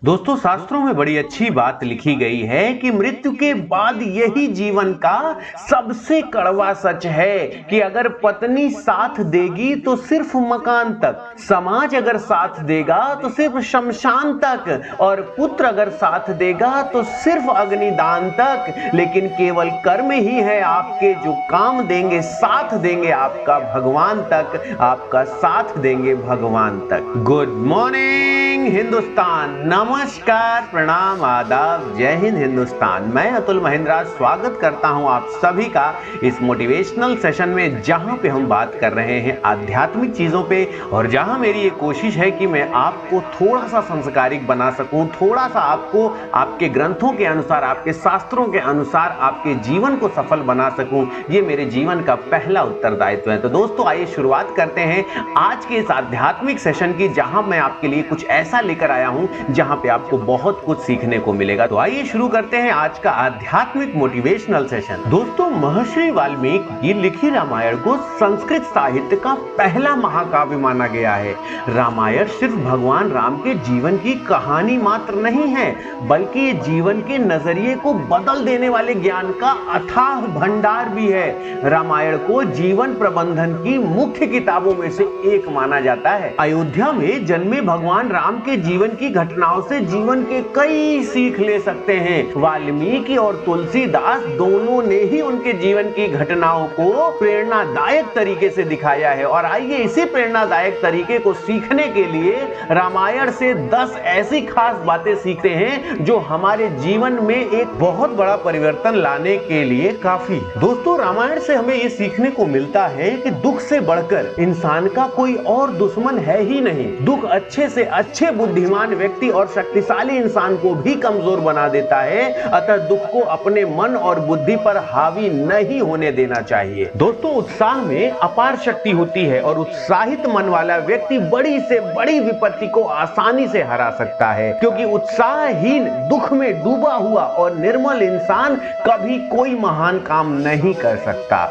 दोस्तों शास्त्रों में बड़ी अच्छी बात लिखी गई है कि मृत्यु के बाद यही जीवन का सबसे कड़वा सच है कि अगर पत्नी साथ देगी तो सिर्फ मकान तक, समाज अगर साथ देगा तो सिर्फ शमशान तक, और पुत्र अगर साथ देगा तो सिर्फ अग्निदान तक, लेकिन केवल कर्म ही है आपके जो काम देंगे, साथ देंगे आपका भगवान तक, आपका साथ देंगे भगवान तक। गुड मॉर्निंग हिंदुस्तान, नमस्कार, प्रणाम, आदाब, जय हिंद हिंदुस्तान। मैं अतुल महेंद्रा स्वागत करता हूं आप सभी का इस मोटिवेशनल सेशन में, जहां पे हम बात कर रहे हैं आध्यात्मिक चीजों पे, और जहां मेरी ये कोशिश है कि मैं आपको थोड़ा सा संस्कारिक बना सकूं, थोड़ा सा आपको आपके ग्रंथों के अनुसार, आपके शास्त्रों के अनुसार आपके जीवन को सफल बना सकूं। ये मेरे जीवन का पहला उत्तरदायित्व है। तो दोस्तों आइए शुरुआत करते हैं आज के इस आध्यात्मिक सेशन की, जहां मैं आपके लिए कुछ ऐसा लेकर आया हूं जहां पे आपको बहुत कुछ सीखने को मिलेगा। तो आइए शुरू करते हैं आज का आध्यात्मिक मोटिवेशनल सेशन। दोस्तों महर्षि वाल्मीकि लिखी रामायण को संस्कृत साहित्य का पहला महाकाव्य माना गया है। रामायण सिर्फ भगवान राम के जीवन की कहानी मात्र नहीं है, बल्कि ये जीवन के नजरिए को बदल देने वाले ज्ञान का अथाह भंडार भी है। रामायण को जीवन प्रबंधन की मुख्य किताबों में से एक माना जाता है। अयोध्या में जन्मे भगवान राम के जीवन की घटनाओं से जीवन के कई सीख ले सकते हैं। वाल्मीकि और तुलसीदास दोनों ने ही उनके जीवन की घटनाओं को प्रेरणादायक तरीके से दिखाया है। और आइए इसी प्रेरणादायक तरीके को सीखने के लिए रामायण से 10 ऐसी खास बातें सीखते हैं जो हमारे जीवन में एक बहुत बड़ा परिवर्तन लाने के लिए काफी। दोस्तों रामायण से हमें ये सीखने को मिलता है कि दुख से बढ़कर इंसान का कोई और दुश्मन है ही नहीं। दुख अच्छे से अच्छे बुद्धिमान व्यक्ति और शक्तिशाली इंसान को भी कमजोर बना देता है। अतः दुख को अपने मन और बुद्धि पर हावी नहीं होने देना चाहिए। दोस्तों उत्साह में अपार शक्ति होती है और उत्साहित मन वाला व्यक्ति बड़ी से बड़ी विपत्ति को आसानी से हरा सकता है, क्योंकि उत्साहहीन, दुख में डूबा हुआ और निर्मल इंसान कभी कोई महान काम नहीं कर सकता।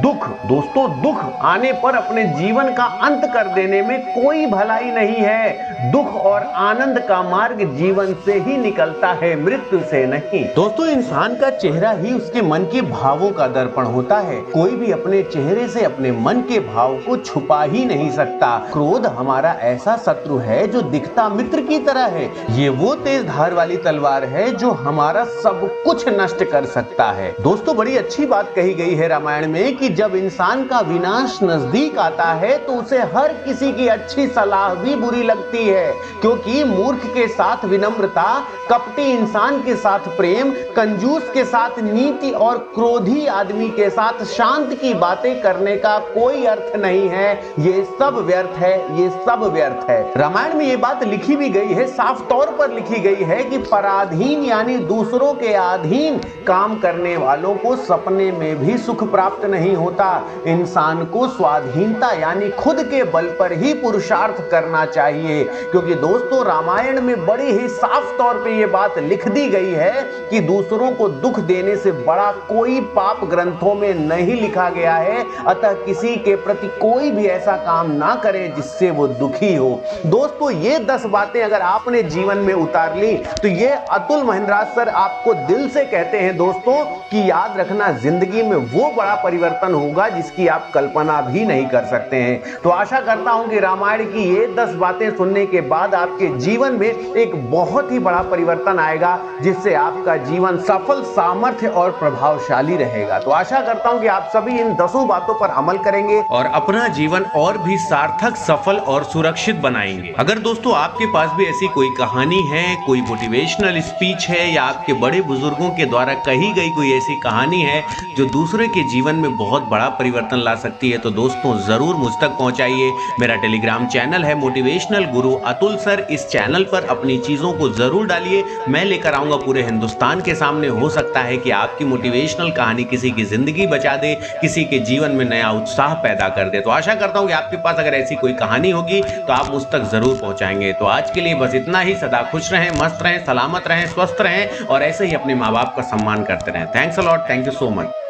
दोस्तों दुख आने पर अपने जीवन का अंत कर देने में कोई भलाई नहीं है। दुख और आनंद का मार्ग जीवन से ही निकलता है, मृत्यु से नहीं। दोस्तों इंसान का चेहरा ही उसके मन के भावों का दर्पण होता है। कोई भी अपने चेहरे से अपने मन के भाव को छुपा ही नहीं सकता। क्रोध हमारा ऐसा शत्रु है जो दिखता मित्र की तरह है। ये वो तेज धार वाली तलवार है जो हमारा सब कुछ नष्ट कर सकता है। दोस्तों बड़ी अच्छी बात कही गई है रामायण में कि जब इंसान का विनाश नजदीक आता है तो उसे हर किसी की अच्छी सलाह भी बुरी लगती है, क्योंकि मूर्ख के साथ विनम्रता, कपटी इंसान के साथ प्रेम, कंजूस के साथ नीति और क्रोधी आदमी के साथ शांत की बातें करने का कोई अर्थ नहीं है। ये सब व्यर्थ है, ये सब व्यर्थ है। रामायण में ये बात लिखी भी गई है, साफ तौर पर लिखी गई है कि पराधीन यानी दूसरों के अधीन काम करने वालों को सपने में भी सुख प्राप्त नहीं होता। इंसान को स्वाधीनता यानी खुद के बल पर ही पुरुषार्थ करना चाहिए, क्योंकि दोस्तों रामायण में बड़ी ही साफ तौर पे ये बात लिख दी गई है कि दूसरों को दुख देने से बड़ा कोई पाप ग्रंथों में नहीं लिखा गया है। अतः किसी के प्रति कोई भी ऐसा काम ना करे जिससे वो दुखी हो। दोस्तों ये 10 बातें अगर आपने जीवन में उतार ली तो ये अतुल महेंद्रा सर आपको दिल से कहते हैं दोस्तों कि याद रखना, जिंदगी में वो बड़ा परिवर्तन होगा जिसकी आप कल्पना भी नहीं कर सकते हैं। तो आशा करता हूं कि रामायण की ये 10 बातें सुनने के बाद आपके जीवन में एक बहुत ही बड़ा परिवर्तन आएगा, जिससे आपका जीवन सफल, सामर्थ्य और प्रभावशाली रहेगा। तो आशा करता हूं कि आप सभी इन 10 बातों पर अमल करेंगे और अपना जीवन और भी सार्थक, सफल और सुरक्षित बनाएंगे। अगर दोस्तों आपके पास भी ऐसी कोई कहानी है, कोई मोटिवेशनल स्पीच है, या आपके बड़े बुजुर्गों के द्वारा कही गई कोई ऐसी कहानी है जो दूसरे के जीवन में बहुत बड़ा परिवर्तन ला सकती है, तो दोस्तों जरूर मुझ तक पहुंचाइए। मेरा टेलीग्राम चैनल है मोटिवेशनल गुरु अतुल सर, इस चैनल पर अपनी चीजों को जरूर डालिए। मैं लेकर आऊंगा पूरे हिंदुस्तान के सामने। हो सकता है कि आपकी मोटिवेशनल कहानी किसी की जिंदगी बचा दे, किसी के जीवन में नया उत्साह पैदा कर दे। तो आशा करता हूं कि आपके पास अगर ऐसी कोई कहानी होगी तो आप मुझ तक जरूर पहुंचाएंगे। तो आज के लिए बस इतना ही। सदा खुश रहें, मस्त रहें, सलामत रहें, स्वस्थ रहें और ऐसे ही अपने माँ बाप का सम्मान करते रहें। Thanks a lot, thank you so much.